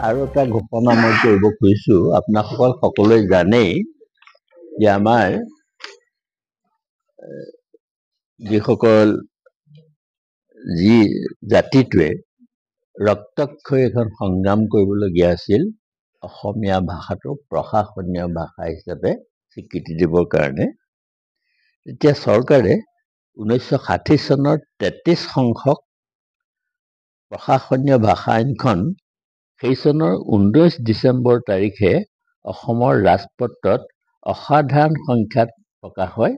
আৰু এটা ঘোষণা মই কৰিব খুজিছো আপোনাসকল সকলোৱে জানেই যে আমাৰ যিসকল যি জাতিটোৱে ৰক্তক্ষয়ী এখন সংগ্ৰাম কৰিবলগীয়া আছিল অসমীয়া ভাষাটো প্ৰশাসনীয় ভাষা হিচাপে স্বীকৃতি দিবৰ কাৰণে এতিয়া চৰকাৰে 1960 চনৰ 33 সংখ্যক প্ৰশাসনীয় ভাষা আইনখন সেই চনৰ 19 ডিচেম্বৰ তাৰিখে অসমৰ ৰাজপত্ৰত অসাধাৰণ সংখ্যাত প্ৰকাশ হয়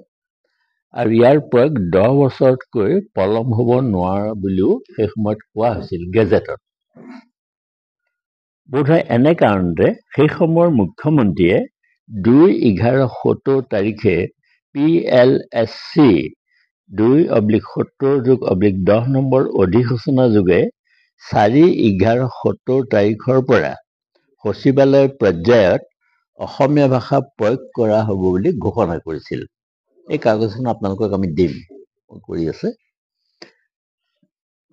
আৰু ইয়াৰ প্ৰয়োগ 10 বছৰতকৈ পলম হ'ব নোৱাৰা বুলিও সেই সময়ত কোৱা হৈছিল গেজেটত বোধহয় এনে কাৰণতে সেই সময়ৰ মুখ্যমন্ত্ৰীয়ে 2/11/70 তাৰিখে PLSC 2/70/10 নম্বৰ অধিসূচনা যোগে 4/11/70 তাৰিখৰ পৰা সচিবালয় পৰ্যায়ত অসমীয়া ভাষা প্ৰয়োগ কৰা হ'ব বুলি ঘোষণা কৰিছিল এই কাগজখন আপোনালোকক আমি দিম কৰি আছে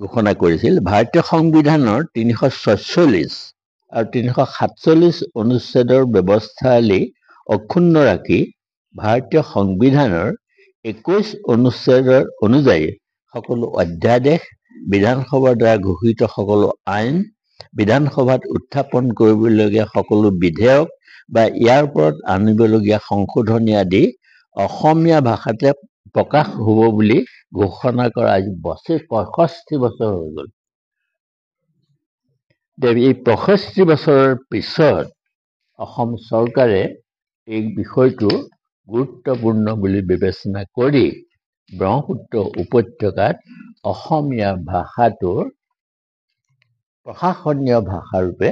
ঘোষণা কৰিছিল ভাৰতীয় সংবিধানৰ 346 আৰু 347 অনুচ্ছেদৰ ব্যৱস্থাৱলী অক্ষুণ্ণ ৰাখি ভাৰতীয় সংবিধানৰ 21 অনুচ্ছেদৰ অনুযায়ী সকলো অধ্যাদেশ বিধানসভাৰ দ্বাৰা ঘোষিত সকলো আইন বিধানসভাত উত্থাপন কৰিবলগীয়া সকলো বিধেয়ক বা ইয়াৰ ওপৰত আনিবলগীয়া সংশোধনী আদি অসমীয়া ভাষাতে প্ৰকাশ হ'ব বুলি ঘোষণা কৰা আজি 65 বছৰ হৈ গ'ল এই 65 বছৰৰ পিছত অসম চৰকাৰে এই বিষয়টো গুৰুত্বপূৰ্ণ বুলি বিবেচনা কৰি ব্ৰহ্মপুত্ৰ উপত্যকাত অসমীয়া ভাষাটোৰ প্ৰশাসনীয় ভাষাৰূপে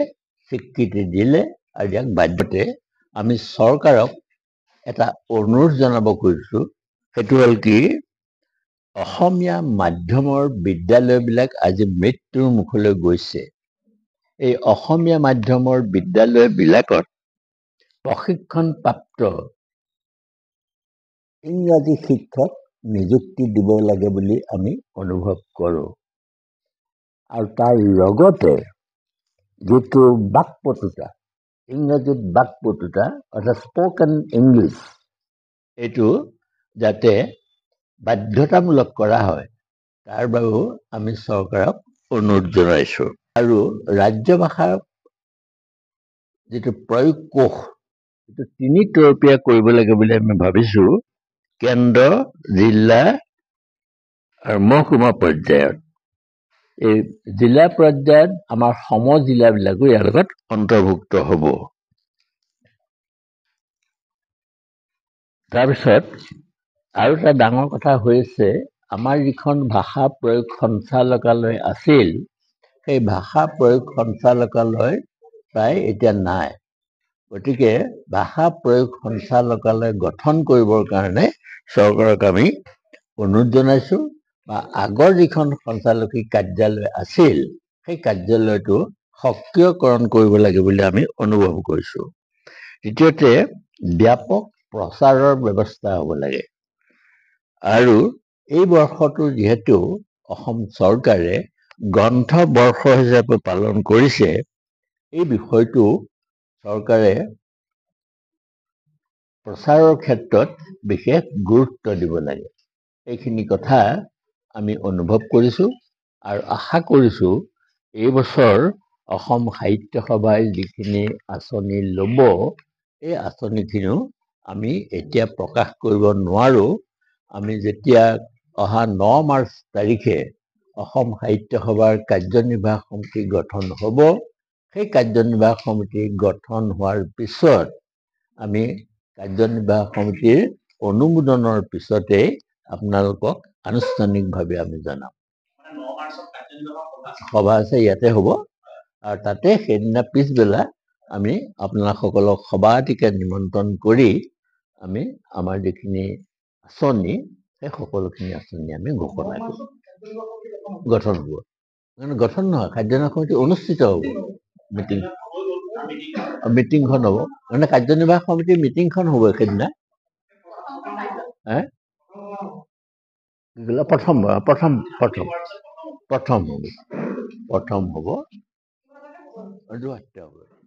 স্বীকৃতি দিলে আৰু ইয়াক বাধ্যতে আমি চৰকাৰক এটা অনুৰোধ জনাব খুজিছো সেইটো হ'ল কি অসমীয়া মাধ্যমৰ বিদ্যালয়বিলাক আজি মৃত্যুৰ মুখলৈ গৈছে এই অসমীয়া মাধ্যমৰ বিদ্যালয়বিলাকত প্ৰশিক্ষণপ্ৰাপ্ত ইংৰাজী শিক্ষক নিযুক্তি দিব লাগে বুলি আমি অনুভৱ কৰোঁ আৰু তাৰ লগতে যিটো বাকপটুতা ইংৰাজীত বাকপটুতা অৰ্থাৎ স্পকেন ইংলিছ এইটো যাতে বাধ্যতামূলক কৰা হয় তাৰ বাবেও আমি চৰকাৰক অনুৰোধ জনাইছোঁ আৰু ৰাজ্য ভাষাৰ যিটো প্ৰয়োগ কোষ এইটো 3 তৰপীয়া কৰিব লাগে বুলি আমি ভাবিছোঁ কেন্দ্ৰ জিলা আৰু মহকুমা পৰ্যায়ত এই জিলা পৰ্যায়ত আমাৰ সমজিলাবিলাকো ইয়াৰ লগত অন্তৰ্ভুক্ত হ'ব তাৰপিছত আৰু এটা ডাঙৰ কথা হৈছে আমাৰ যিখন ভাষা প্ৰয়োগ সঞ্চালকালয় আছিল সেই ভাষা প্ৰয়োগ সঞ্চালকালয় প্ৰায় এতিয়া নাই গতিকে ভাষা প্ৰয়োগ সঞ্চালকালয় গঠন কৰিবৰ কাৰণে চৰকাৰক আমি অনুৰোধ জনাইছোঁ বা আগৰ যিখন সঞ্চালকী কাৰ্যালয় আছিল সেই কাৰ্যালয়টো সক্ৰিয়কৰণ কৰিব লাগে বুলি আমি অনুভৱ কৰিছোঁ দ্বিতীয়তে ব্যাপক প্ৰচাৰৰ ব্যৱস্থা হ'ব লাগে আৰু এই বৰ্ষটো যিহেতু অসম চৰকাৰে গ্ৰন্থ বৰ্ষ হিচাপে পালন কৰিছে এই বিষয়টো চৰকাৰে প্ৰচাৰৰ ক্ষেত্ৰত বিশেষ গুৰুত্ব দিব লাগে এইখিনি কথা আমি অনুভৱ কৰিছোঁ আৰু আশা কৰিছোঁ এই বছৰ অসম সাহিত্য সভাই যিখিনি আঁচনি ল'ব এই আঁচনিখিনিও আমি এতিয়া প্ৰকাশ কৰিব নোৱাৰোঁ আমি যেতিয়া অহা 9 মাৰ্চ তাৰিখে অসম সাহিত্য সভাৰ কাৰ্যনিৰ্বাহক সমিতি গঠন হ'ব সেই কাৰ্যনিৰ্বাহক সমিতি গঠন হোৱাৰ পিছত আমি কাৰ্যনিৰ্বাহক সমিতিৰ অনুমোদনৰ পিছতে আপোনালোকক আনুষ্ঠানিকভাৱে আমি জনাম সভা আছে ইয়াতে হ'ব আৰু তাতে সেইদিনা পিছবেলা আমি আপোনালোকসকলক সবাতিকে নিমন্ত্ৰণ কৰি আমি আমাৰ যিখিনি আঁচনি সেই সকলোখিনি আঁচনি আমি ঘোষণা কৰিম গঠন হ'ব গঠন নহয় কাৰ্যনিৰ্বাহক সমিতি অনুষ্ঠিত হ'ব মিটিংখন হ'ব মানে কাৰ্যনিৰ্বাহক সমিতিৰ মিটিংখন হ'ব সেইদিনা প্ৰথম হ'ব অজুহাতটা হবে